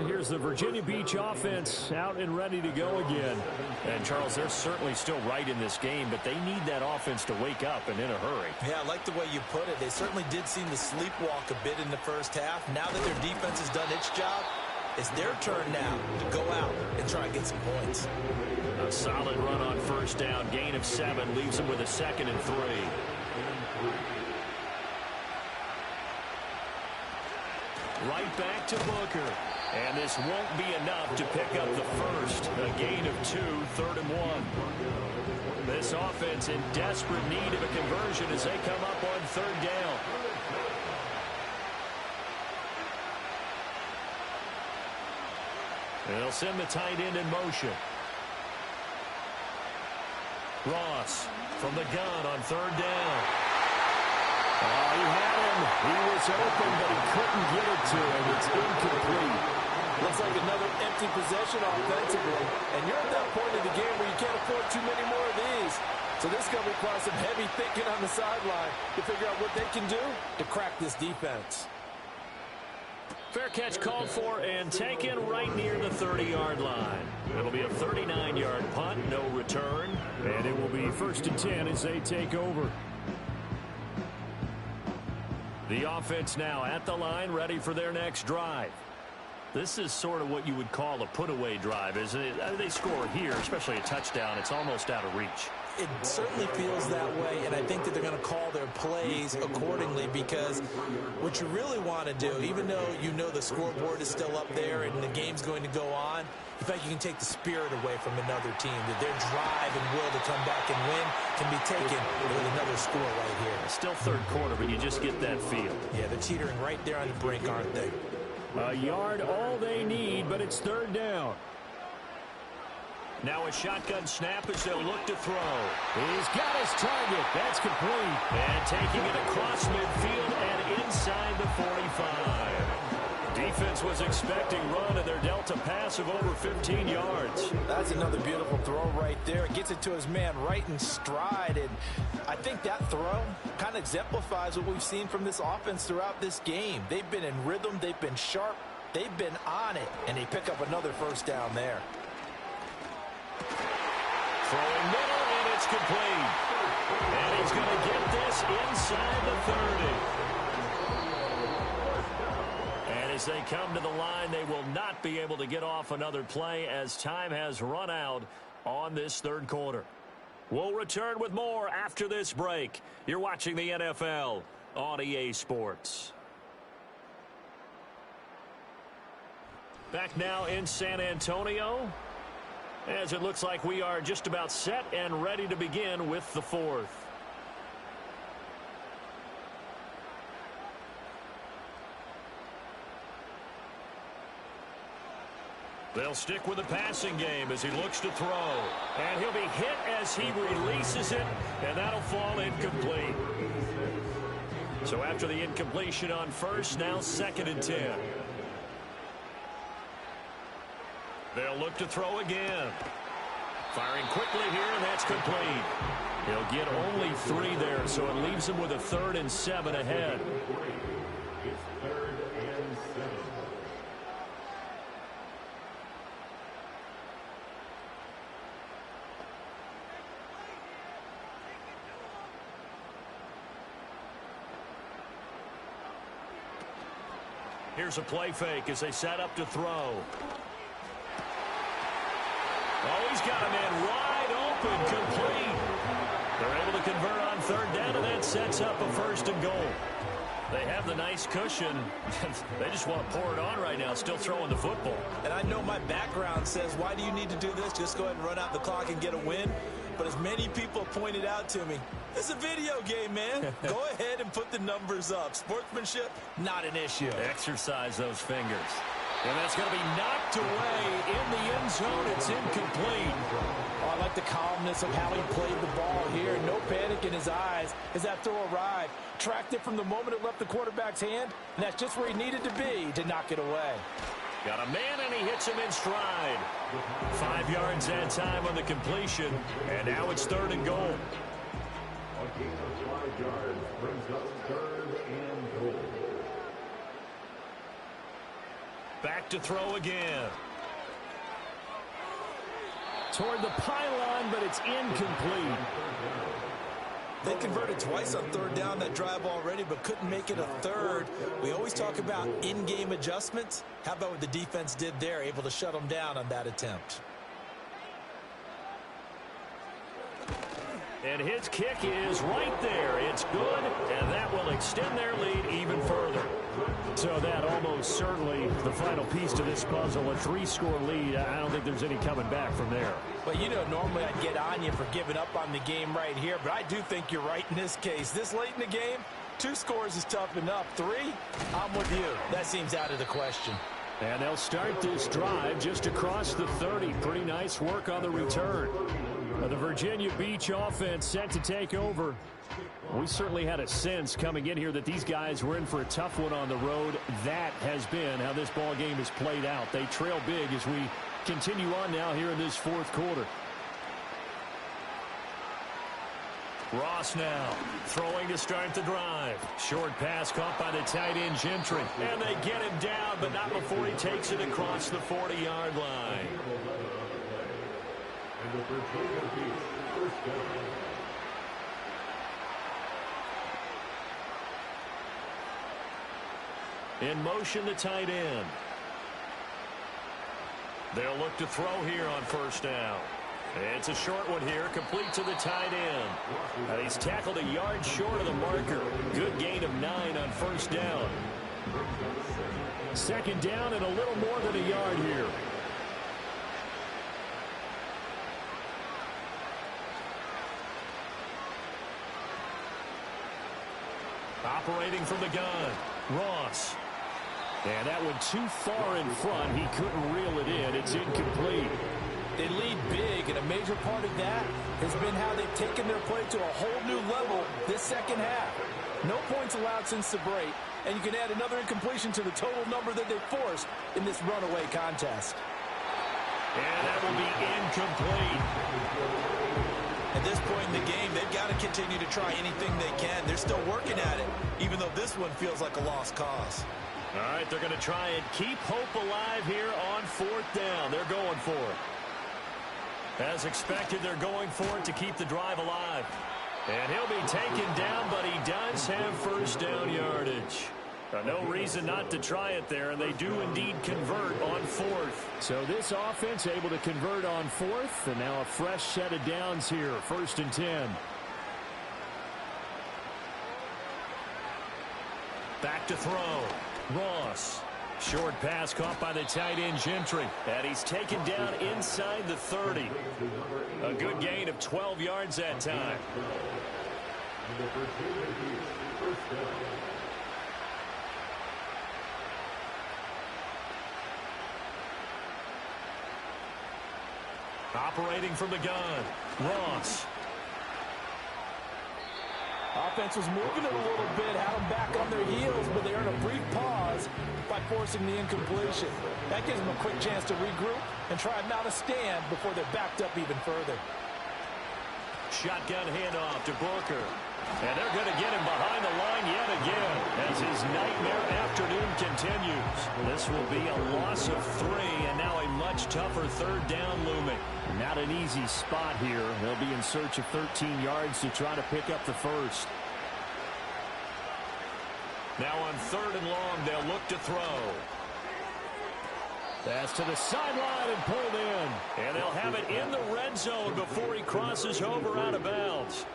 Here's the Virginia Beach offense out and ready to go again. And, Charles, they're certainly still right in this game, but they need that offense to wake up and in a hurry. Yeah, I like the way you put it. They certainly did seem to sleepwalk a bit in the first half. Now that their defense has done its job, it's their turn now to go out and try and get some points. A solid run on first down. Gain of 7 leaves him with a 2nd and 3. Right back to Booker. And this won't be enough to pick up the first. A gain of 2, 3rd and 1. This offense in desperate need of a conversion as they come up on third down. They'll send the tight end in motion. Ross from the gun on third down. Oh, he had him. He was open, but he couldn't get it to him. It's incomplete. Looks like another empty possession offensively. And you're at that point in the game where you can't afford too many more of these. So this is going to require some heavy thinking on the sideline to figure out what they can do to crack this defense. Fair catch called for and taken right near the 30-yard line. It'll be a 39-yard punt, no return. And it will be 1st and 10 as they take over. The offense now at the line, ready for their next drive. This is sort of what you would call a put-away drive, isn't it? They score here, especially a touchdown. It's almost out of reach. It certainly feels that way, and I think that they're going to call their plays accordingly because what you really want to do, even though you know the scoreboard is still up there and the game's going to go on, in fact, you can take the spirit away from another team, that their drive and will to come back and win can be taken with another score right here. It's still third quarter, but you just get that feel. Yeah, they're teetering right there on the brink, aren't they? A yard all they need, but it's third down. Now a shotgun snap as they'll look to throw. He's got his target. That's complete. And taking it across midfield and inside the 45. Defense was expecting run, and they're dealt a pass of over 15 yards. That's another beautiful throw right there. It gets it to his man right in stride, and I think that throw kind of exemplifies what we've seen from this offense throughout this game. They've been in rhythm. They've been sharp. They've been on it, and they pick up another first down there. Throwing middle, and it's complete. And he's going to get this inside the 30. And as they come to the line, they will not be able to get off another play as time has run out on this third quarter. We'll return with more after this break. You're watching the NFL on EA Sports. Back now in San Antonio, as it looks like we are just about set and ready to begin with the fourth. They'll stick with the passing game as he looks to throw. And he'll be hit as he releases it, and that'll fall incomplete. So after the incompletion on first, now 2nd and 10. They'll look to throw again. Firing quickly here, and that's complete. He'll get only 3 there, so it leaves him with a 3rd and 7 ahead. It's 3rd and 7. Here's a play fake as they set up to throw. Oh, he's got a man wide open, complete. They're able to convert on third down, and that sets up a 1st and goal. They have the nice cushion. They just want to pour it on right now, still throwing the football. And I know my background says, why do you need to do this? Just go ahead and run out the clock and get a win. But as many people pointed out to me, it's a video game, man. Go ahead and put the numbers up. Sportsmanship, not an issue. Exercise those fingers. And that's going to be knocked away in the end zone. It's incomplete. Oh, I like the calmness of how he played the ball here. No panic in his eyes as that throw arrived. Tracked it from the moment it left the quarterback's hand, and that's just where he needed to be to knock it away. Got a man, and he hits him in stride. 5 yards that time on the completion, and now it's 3rd and goal. A gain of 5 yards brings up 3rd and goal. Back to throw again. Toward the pylon, but it's incomplete. They converted twice on 3rd down that drive already, but couldn't make it a 3rd. We always talk about in-game adjustments. How about what the defense did there, able to shut them down on that attempt? And his kick is right there. It's good, and that will extend their lead even further. So that almost certainly the final piece to this puzzle, a 3-score lead. I don't think there's any coming back from there. Well, you know, normally I'd get on you for giving up on the game right here, but I do think you're right in this case. This late in the game, 2 scores is tough enough. 3, I'm with you. That seems out of the question. And they'll start this drive just across the 30. Pretty nice work on the return. The Virginia Beach offense set to take over. We certainly had a sense coming in here that these guys were in for a tough one on the road. That has been how this ball game has played out. They trail big as we continue on now here in this 4th quarter. Ross now throwing to start the drive. Short pass caught by the tight end Gentry. And they get him down, but not before he takes it across the 40-yard line. And the Virginia Beach first down. In motion, the tight end. They'll look to throw here on 1st down. It's a short one here, complete to the tight end. And he's tackled a yard short of the marker. Good gain of 9 on 1st down. 2nd down and a little more than a yard here. Operating from the gun, Ross. And that one too far in front. He couldn't reel it in. It's incomplete. They lead big, and a major part of that has been how they've taken their play to a whole new level this 2nd half. No points allowed since the break, and you can add another incompletion to the total number that they forced in this runaway contest. And that will be incomplete. At this point in the game, they've got to continue to try anything they can. They're still working at it, even though this one feels like a lost cause. All right, they're going to try and keep hope alive here on 4th down. They're going for it. As expected, they're going for it to keep the drive alive. And he'll be taken down, but he does have 1st down yardage. No reason not to try it there, and they do indeed convert on 4th. So this offense able to convert on 4th, and now a fresh set of downs here, 1st and 10. Back to throw. Ross. Short pass caught by the tight end Gentry. And he's taken down inside the 30. A good gain of 12 yards that time. Operating from the gun, Ross. Offense was moving it a little bit, had them back on their heels, but they earned a brief pause by forcing the incompletion. That gives them a quick chance to regroup and try and mount a stand before they're backed up even further. Shotgun handoff to Booker. And they're going to get him behind the line yet again as his nightmare afternoon continues. This will be a loss of 3, and now a much tougher 3rd down looming. Not an easy spot here. They'll be in search of 13 yards to try to pick up the 1st. Now on 3rd and long, they'll look to throw. Pass to the sideline and pulled in. And they'll have it in the red zone before he crosses over out of bounds.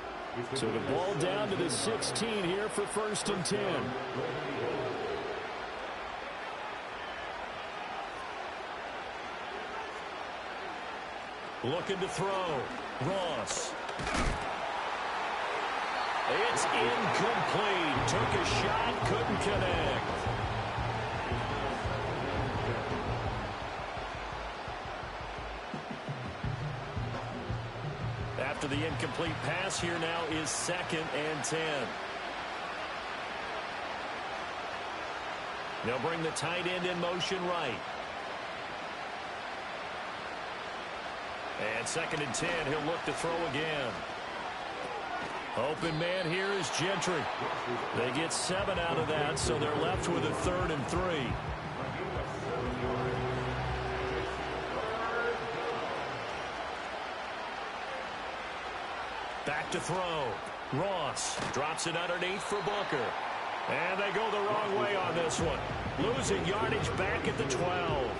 So the ball down to the 16 here for 1st and 10. Looking to throw. Ross. It's incomplete. Took a shot, couldn't connect. After the incomplete pass, here now is 2nd and 10. They'll bring the tight end in motion right. And 2nd and 10, he'll look to throw again. Open man here is Gentry. They get 7 out of that, so they're left with a 3rd and 3. Back to throw. Ross drops it underneath for Booker. And they go the wrong way on this one. Losing yardage back at the 12.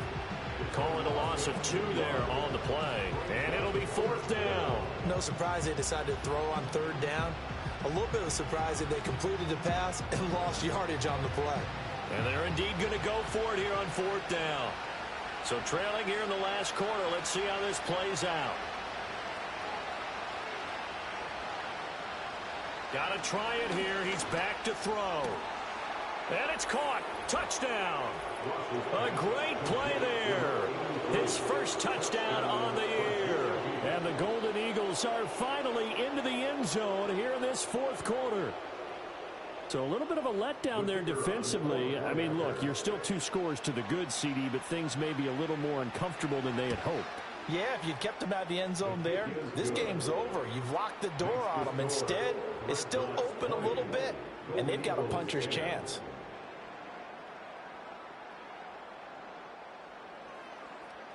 Calling a loss of 2 there on the play. And it'll be 4th down. No surprise they decided to throw on 3rd down. A little bit of a surprise that they completed the pass and lost yardage on the play. And they're indeed going to go for it here on 4th down. So trailing here in the last quarter. Let's see how this plays out. Got to try it here. He's back to throw. And it's caught. Touchdown. A great play there. His first touchdown on the year. And the Golden Eagles are finally into the end zone here in this 4th quarter. So a little bit of a letdown there defensively. I mean, look, you're still 2 scores to the good, CD, but things may be a little more uncomfortable than they had hoped. Yeah, if you'd kept them out of the end zone there, this game's over. You've locked the door on them. Instead, it's still open a little bit, and they've got a puncher's chance.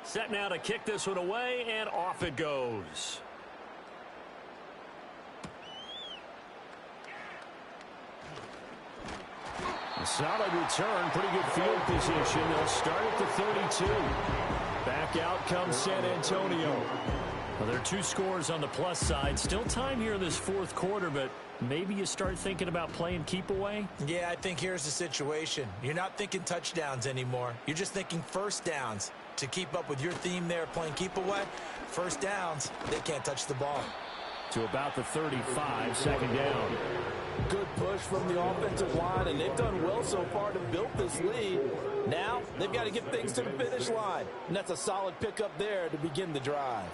Set now to kick this one away, and off it goes. A solid return, pretty good field position. They'll start at the 32. Back out comes San Antonio. Well, there are 2 scores on the plus side. Still time here in this 4th quarter, but maybe you start thinking about playing keep away? Yeah, I think here's the situation. You're not thinking touchdowns anymore. You're just thinking 1st downs. To keep up with your theme there, playing keep away, 1st downs, they can't touch the ball. To about the 35, 2nd down. Good push from the offensive line, and they've done well so far to build this lead. Now, they've got to get things to the finish line, and that's a solid pickup there to begin the drive.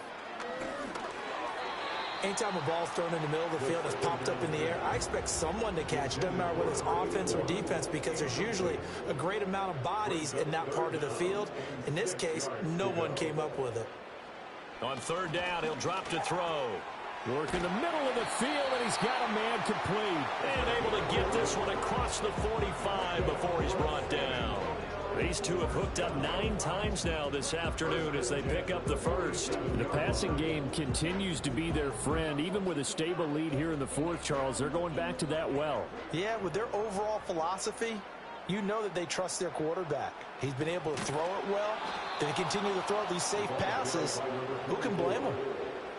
Anytime a ball's thrown in the middle of the field, it's popped up in the air, I expect someone to catch it, no matter whether it's offense or defense, because there's usually a great amount of bodies in that part of the field. In this case, no one came up with it. On 3rd down, he'll drop to throw. Work in the middle of the field, and he's got a man complete. And able to get this one across the 45 before he's brought down. These 2 have hooked up 9 times now this afternoon as they pick up the 1st. The passing game continues to be their friend. Even with a stable lead here in the 4th, Charles, they're going back to that well. Yeah, with their overall philosophy, you know that they trust their quarterback. He's been able to throw it well. They continue to throw these safe passes. Who can blame them?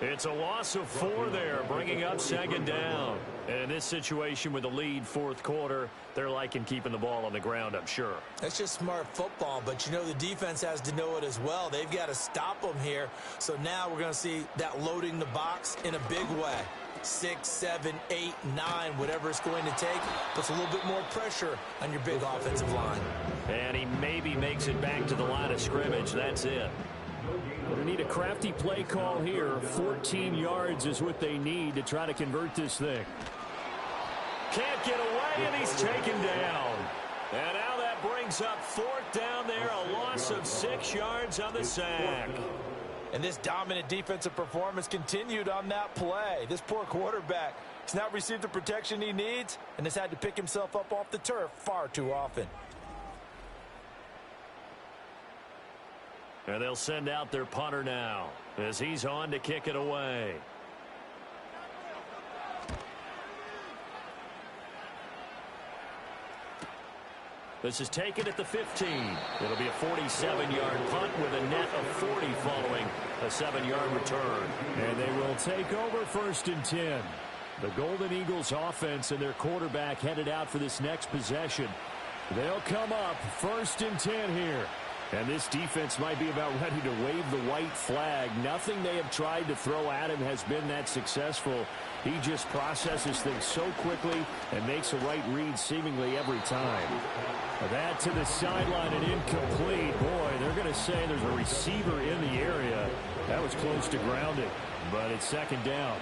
It's a loss of 4 there, bringing up 2nd down. And in this situation with the lead 4th quarter, they're liking keeping the ball on the ground, I'm sure. That's just smart football, but you know the defense has to know it as well. They've got to stop them here. So now we're going to see that loading the box in a big way. 6, 7, 8, 9, whatever it's going to take, puts a little bit more pressure on your big offensive line. And he maybe makes it back to the line of scrimmage. That's it. They need a crafty play call here. 14 yards is what they need to try to convert this thing. Can't get away, and he's taken down. And now that brings up 4th down there, a loss of 6 yards on the sack. And this dominant defensive performance continued on that play. This poor quarterback has not received the protection he needs and has had to pick himself up off the turf far too often. And they'll send out their punter now as he's on to kick it away. This is taken at the 15. It'll be a 47-yard punt with a net of 40 following a 7-yard return. And they will take over 1st and 10. The Golden Eagles offense and their quarterback headed out for this next possession. They'll come up 1st and 10 here. And this defense might be about ready to wave the white flag. Nothing they have tried to throw at him has been that successful. He just processes things so quickly and makes a right read seemingly every time. That to the sideline and incomplete. Boy, they're going to say there's a receiver in the area. That was close to grounded, but it's second down.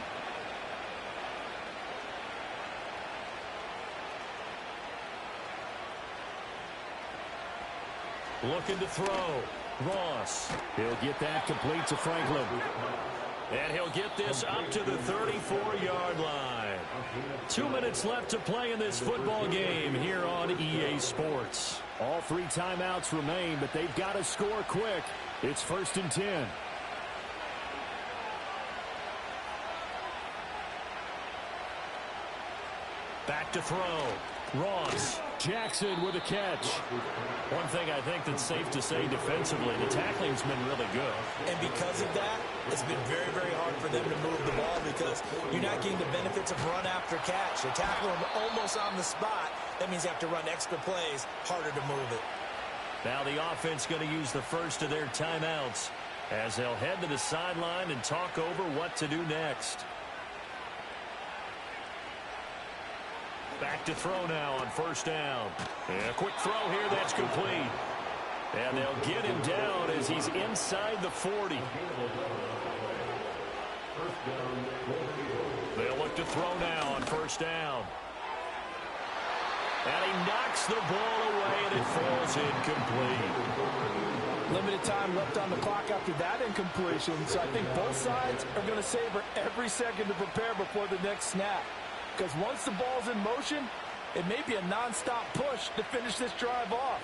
Looking to throw. Ross. He'll get that complete to Franklin. And he'll get this up to the 34-yard line. 2 minutes left to play in this football game here on EA Sports. All 3 timeouts remain, but they've got to score quick. It's 1st and 10. Back to throw. Ross. Jackson with a catch. One thing I think that's safe to say defensively, the tackling's been really good. And because of that, it's been very, very hard for them to move the ball because you're not getting the benefits of run after catch. They tackle them almost on the spot. That means you have to run extra plays, harder to move it. Now the offense going to use the first of their timeouts as they'll head to the sideline and talk over what to do next. Back to throw now on 1st down. And a quick throw here that's complete. And they'll get him down as he's inside the 40. They'll look to throw now on 1st down. And he knocks the ball away and it falls incomplete. Limited time left on the clock after that incompletion, so I think both sides are going to savor every second to prepare before the next snap. Because once the ball's in motion, it may be a nonstop push to finish this drive off.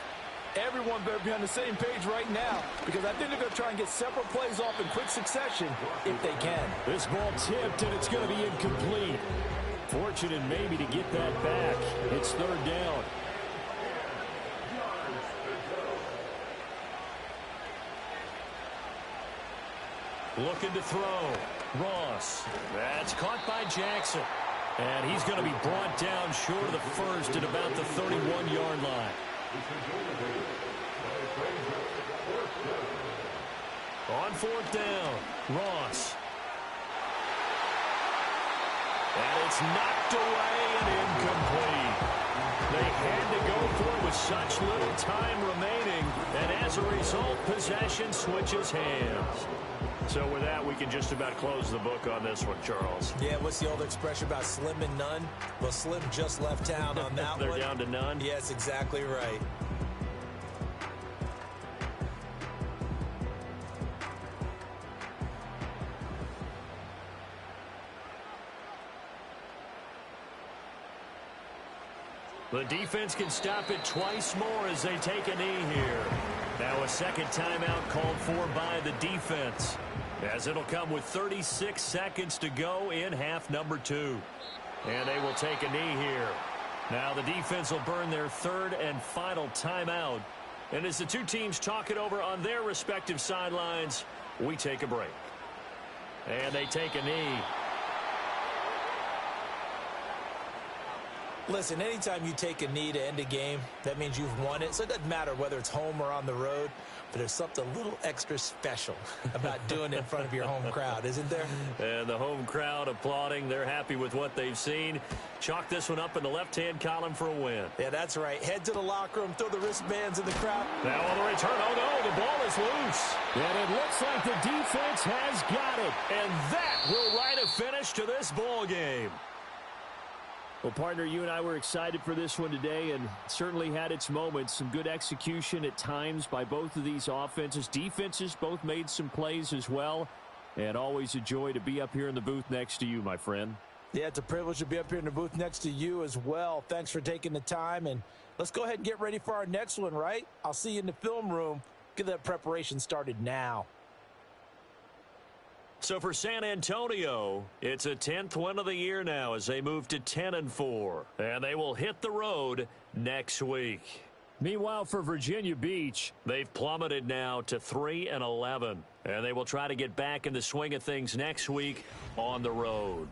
Everyone better be on the same page right now because I think they're going to try and get several plays off in quick succession if they can. This ball tipped, and it's going to be incomplete. Fortunate maybe to get that back. It's 3rd down. Looking to throw. Ross. That's caught by Jackson. And he's going to be brought down short of the first at about the 31-yard line. On 4th down, Ross. And it's knocked away and incomplete. They had to go for it with such little time remaining, and as a result, possession switches hands. So with that, we can just about close the book on this one, Charles. Yeah, what's the old expression about slim and none? Well, Slim just left town on that They're one. down to none? Yes, exactly right. The defense can stop it twice more as they take a knee here. Now a second timeout called for by the defense, as it'll come with 36 seconds to go in half number 2. And they will take a knee here. Now the defense will burn their 3rd and final timeout. And as the two teams talk it over on their respective sidelines, we take a break. And they take a knee. Listen, anytime you take a knee to end a game, that means you've won it. So it doesn't matter whether it's home or on the road, but there's something a little extra special about doing it in front of your home crowd, isn't there? And the home crowd applauding. They're happy with what they've seen. Chalk this one up in the left-hand column for a win. Yeah, that's right. Head to the locker room, throw the wristbands in the crowd. Now on the return, oh no, the ball is loose. And it looks like the defense has got it. And that will write a finish to this ball game. Well, partner, you and I were excited for this one today, and certainly had its moments. Some good execution at times by both of these offenses. Defenses both made some plays as well, and always a joy to be up here in the booth next to you, my friend. Yeah, it's a privilege to be up here in the booth next to you as well. Thanks for taking the time, and let's go ahead and get ready for our next one, right? I'll see you in the film room. Get that preparation started now. So for San Antonio, it's a 10th win of the year now as they move to 10-4. And they will hit the road next week. Meanwhile, for Virginia Beach, they've plummeted now to 3-11. And they will try to get back in the swing of things next week on the road.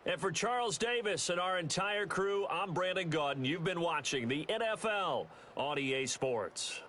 And for Charles Davis and our entire crew, I'm Brandon Gaudin. You've been watching the NFL on EA Sports.